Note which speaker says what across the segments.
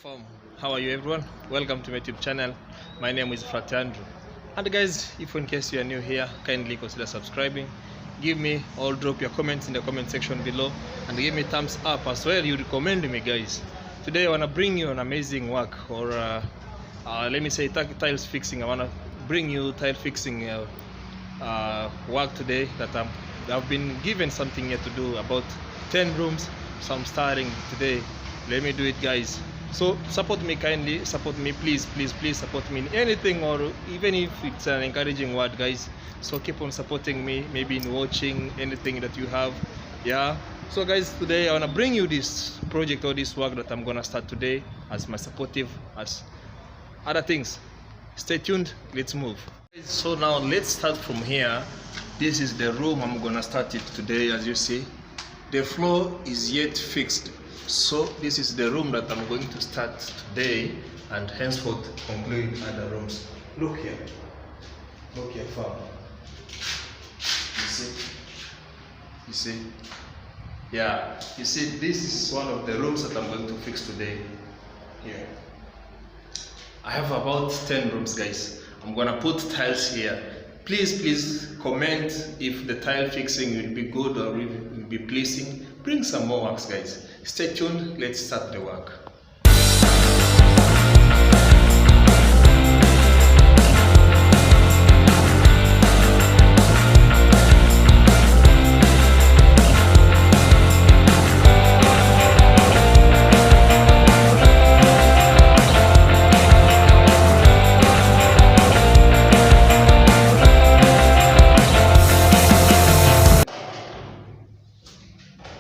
Speaker 1: Fam, how are you everyone? Welcome to my YouTube channel. My name is Frat Andrew. And guys, if in case you are new here, kindly consider subscribing. Give me or drop your comments in the comment section below and give me thumbs up as well. You recommend me, guys. Today I wanna bring you an amazing work, or let me say tiles fixing. I wanna bring you tile fixing work today that I've been given something here to do, about 10 rooms. So I'm starting today. Let me do it, guys. So support me, kindly support me, please support me in anything, or even if it's an encouraging word, guys. So keep on supporting me, maybe in watching anything that you have. Yeah, so guys, today I want to bring you this project or this work that I'm gonna start today as my supportive as other things. Stay tuned, let's move. So now let's start from here. This is the room I'm gonna start it today. As you see, the floor is yet fixed. So this is the room that I'm going to start today, and henceforth conclude other rooms. Look here, fam. You see, yeah, you see, this is one of the rooms that I'm going to fix today. Here, I have about 10 rooms, guys. I'm gonna put tiles here. Please comment if the tile fixing will be good or will be pleasing. Bring some more works, guys. Stay tuned, let's start the work.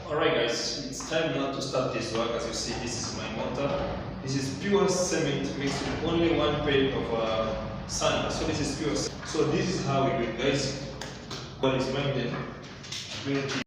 Speaker 1: Alright guys, it's time now to start this work. As you see, this is my mortar. This is pure cement mixed with only one paint of sand. So this is pure. So this is how we do it, guys. What is mine then? Bring it here.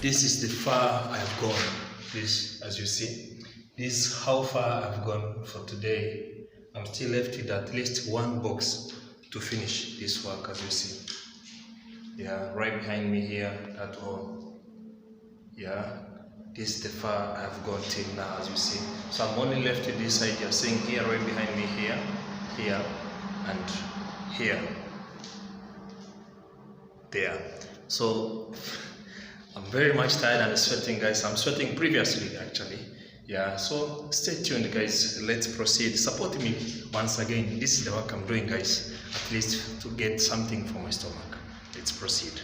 Speaker 1: This is the far I've gone. This, as you see, this is how far I've gone for today. I'm still left with at least one box to finish this work, as you see. Yeah, right behind me here, that wall. Yeah, this is the far I've gone till now, as you see. So I'm only left with this side. You're seeing here, right behind me here, and here, there. So I'm very much tired and sweating, guys. I'm sweating previously, actually. Yeah, so stay tuned, guys. Let's proceed. Support me once again. This is the work I'm doing, guys. At least to get something for my stomach. Let's proceed.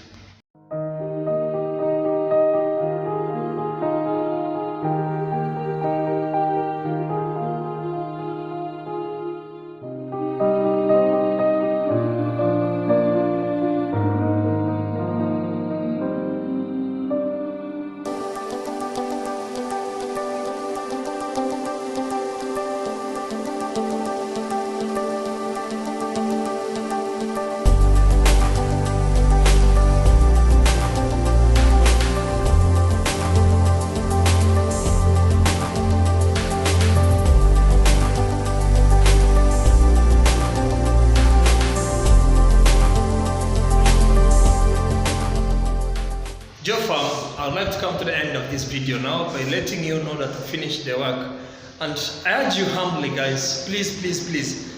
Speaker 1: Jofam, I would like to come to the end of this video now by letting you know that I finished the work. And I urge you humbly, guys, please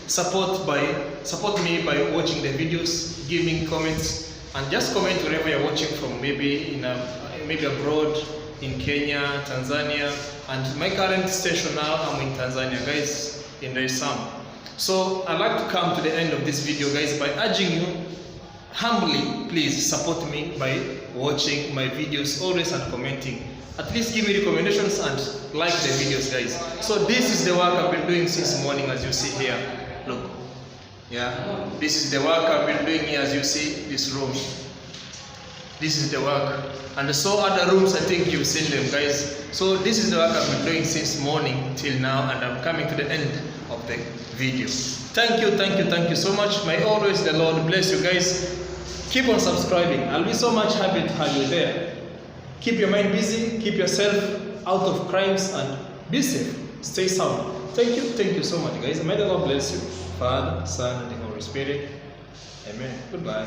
Speaker 1: support me by watching the videos, giving comments, and just comment wherever you're watching from, maybe abroad, in Kenya, Tanzania, and my current station now, I'm in Tanzania, guys, in Dar es Salaam. So I'd like to come to the end of this video, guys, by urging you humbly, please support me by watching my videos always and commenting. At least give me recommendations and like the videos, guys. So this is the work I've been doing since morning, as you see here. Look, yeah, this is the work I've been doing here, as you see this room. This is the work, and so other rooms, I think you've seen them, guys. So this is the work I've been doing since morning till now, and I'm coming to the end of the video. Thank you so much. May always the Lord bless you, guys. Keep on subscribing. I'll be so much happy to have you there. Keep your mind busy, keep yourself out of crimes, and be safe. Stay sound. Thank you so much, guys. May the Lord bless you. Father, Son, and the Holy Spirit. Amen. Goodbye.